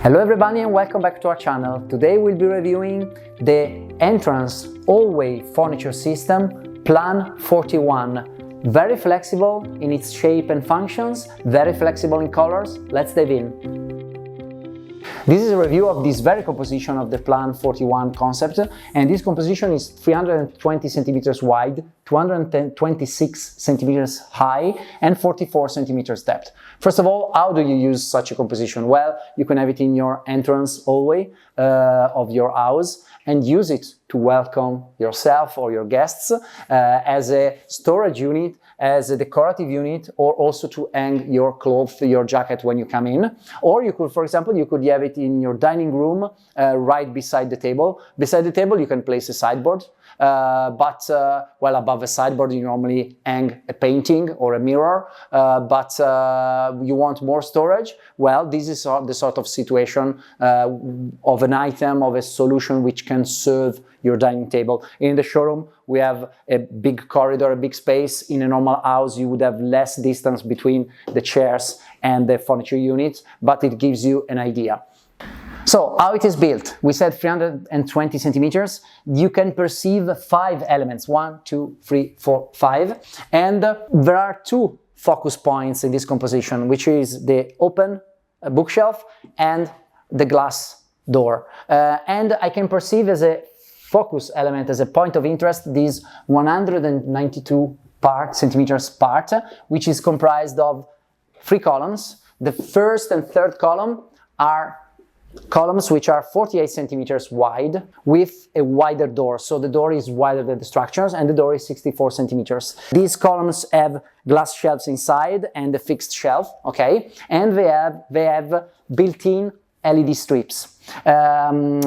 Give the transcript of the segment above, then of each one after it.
Hello everybody and welcome back to our channel. Today we'll be reviewing the entrance hallway furniture system Plan 41. Very flexible in its shape and functions, very flexible in colors. Let's dive in. This is a review of this very composition of the Plan 41 concept, and this composition is 320 centimeters wide, 226 centimeters high, and 44 centimeters depth. First of all, how do you use such a composition? Well, you can have it in your entrance hallway of your house and use it to welcome yourself or your guests as a storage unit, as a decorative unit, or also to hang your clothes, your jacket when you come in. Or you could, for example, you could have it in your dining room right beside the table. Beside the table you can place a sideboard, well, above a sideboard you normally hang a painting or a mirror, but you want more storage. Well, this is the sort of situation of an item, of a solution which can serve your dining table. In the showroom we have a big corridor, a big space. In a normal house you would have less distance between the chairs and the furniture units, but it gives you an idea. So, how it is built? We said 320 centimeters. You can perceive 5 elements, 1, 2, 3, 4, 5. And there are 2 focus points in this composition, which is the open bookshelf and the glass door. And I can perceive as a focus element, as a point of interest, this 192 centimeters part, which is comprised of 3 columns. The first and third column are columns which are 48 centimeters wide with a wider door, so the door is wider than the structures and the door is 64 centimeters. These columns have glass shelves inside and a fixed shelf, okay, and they have built-in LED strips. What's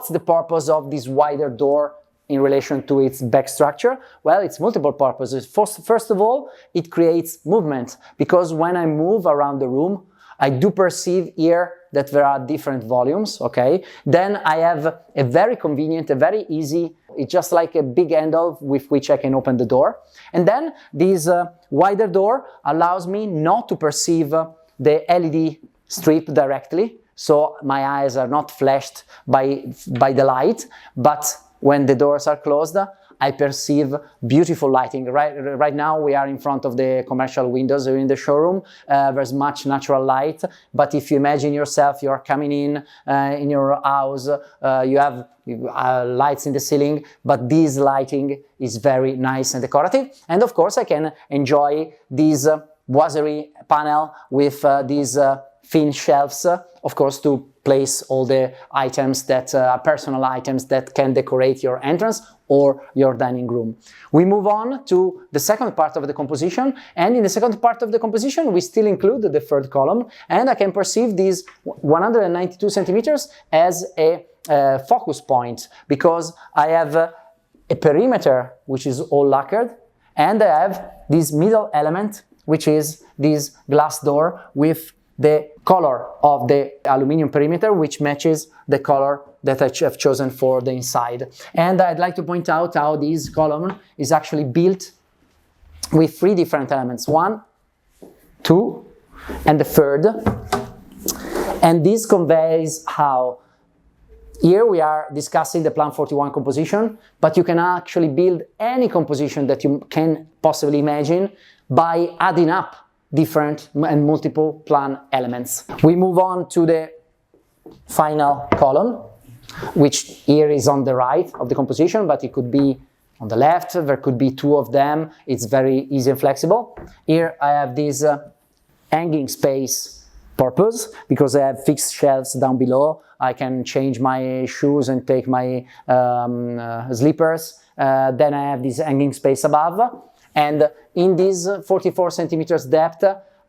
the purpose of this wider door in relation to its back structure? Well, it's multiple purposes. First of all, it creates movement, because when I move around the room I do perceive here that there are different volumes, okay? Then I have a very convenient, a very easy, it's just like a big handle with which I can open the door. And then this wider door allows me not to perceive the LED strip directly, so my eyes are not flashed by the light, but when the doors are closed, I perceive beautiful lighting. Right now we are in front of the commercial windows in the showroom. There's much natural light, but if you imagine yourself, you're coming in your house, you have lights in the ceiling, but this lighting is very nice and decorative. And of course I can enjoy this boiserie panel with these thin shelves, of course, to place all the items that are personal items that can decorate your entrance or your dining room. We move on to the second part of the composition, and in the second part of the composition we still include the third column, and I can perceive these 192 centimeters as a focus point, because I have a perimeter which is all lacquered, and I have this middle element which is this glass door with the color of the aluminum perimeter, which matches the color that I have chosen for the inside. And I'd like to point out how this column is actually built with 3 different elements, 1, 2, and the third. And this conveys how here we are discussing the Plan 41 composition, but you can actually build any composition that you can possibly imagine by adding up different and multiple plan elements. We move on to the final column, which here is on the right of the composition, but it could be on the left, there could be 2 of them, it's very easy and flexible. Here I have this hanging space purpose, because I have fixed shelves down below. I can change my shoes and take my slippers. Then I have this hanging space above. And in this 44 centimeters depth,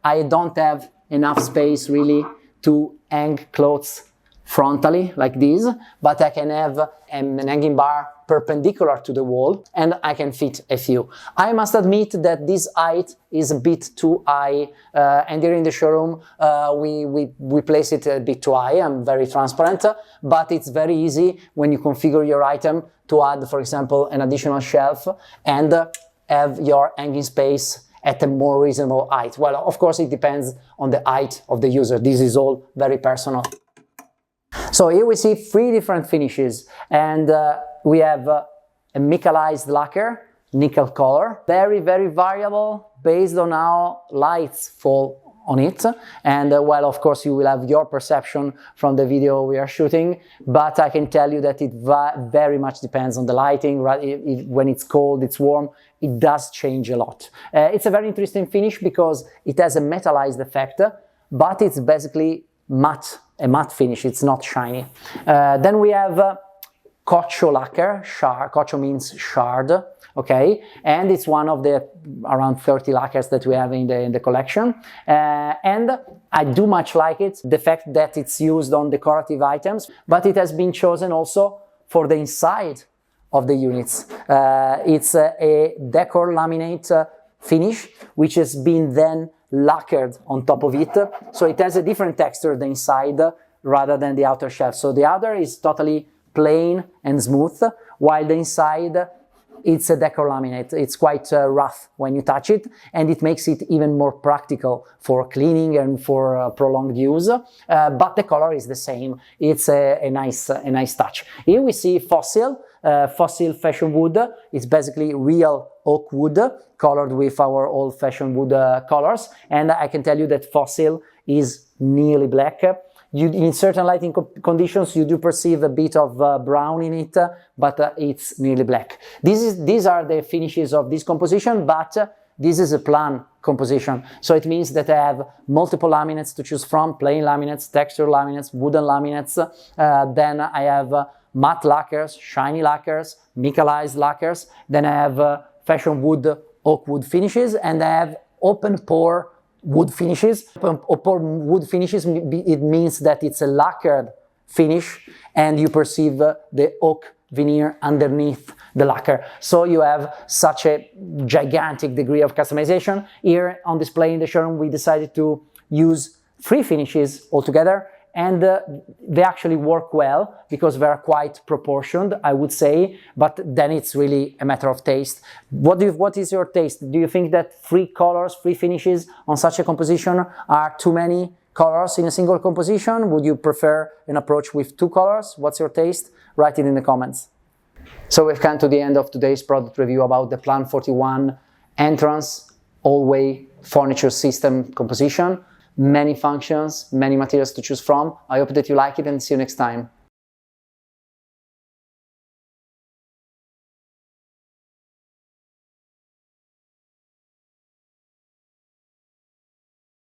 I don't have enough space really to hang clothes frontally like this, but I can have an hanging bar perpendicular to the wall, and I can fit a few. I must admit that this height is a bit too high, and here in the showroom we place it a bit too high. I'm very transparent, but it's very easy when you configure your item to add, for example, an additional shelf and have your hanging space at a more reasonable height? Well, of course, it depends on the height of the user. This is all very personal. So here we see 3 different finishes, and we have a micalized lacquer, nickel color, very, very variable based on how lights fall on it. And well, of course, you will have your perception from the video we are shooting, but I can tell you that it very much depends on the lighting. Right? When it's cold, it's warm, it does change a lot. It's a very interesting finish because it has a metallized effect, but it's basically matte, a matte finish, it's not shiny. Then we have Coccio lacquer, Coccio means shard, okay, and it's one of the around 30 lacquers that we have in the collection, and I do much like it, the fact that it's used on decorative items, but it has been chosen also for the inside of the units. It's a decor laminate finish, which has been then lacquered on top of it, so it has a different texture the inside rather than the outer shelf. So the outer is totally plain and smooth, while the inside it's a decor laminate. It's quite rough when you touch it, and it makes it even more practical for cleaning and for prolonged use, but the color is the same. It's a nice touch. Here we see fossil fashion wood. It's basically real oak wood colored with our old-fashioned wood colors, and I can tell you that fossil is nearly black. In certain lighting conditions, you do perceive a bit of brown in it, but it's nearly black. These are the finishes of this composition, but this is a plan composition. So it means that I have multiple laminates to choose from, plain laminates, texture laminates, wooden laminates. Then I have matte lacquers, shiny lacquers, micalized lacquers. Then I have fashion wood, oak wood finishes, and I have open-pore wood finishes. Open-pore wood finishes, it means that it's a lacquered finish and you perceive the oak veneer underneath the lacquer. So you have such a gigantic degree of customization. Here on display in the showroom, we decided to use 3 finishes altogether, and they actually work well because they are quite proportioned, I would say, but then it's really a matter of taste. What is your taste? Do you think that 3 colors, 3 finishes on such a composition are too many colors in a single composition? Would you prefer an approach with 2 colors? What's your taste? Write it in the comments. So we've come to the end of today's product review about the Plan 41 entrance all-way furniture system composition. Many functions, many materials to choose from. I hope that you like it, and see you next time.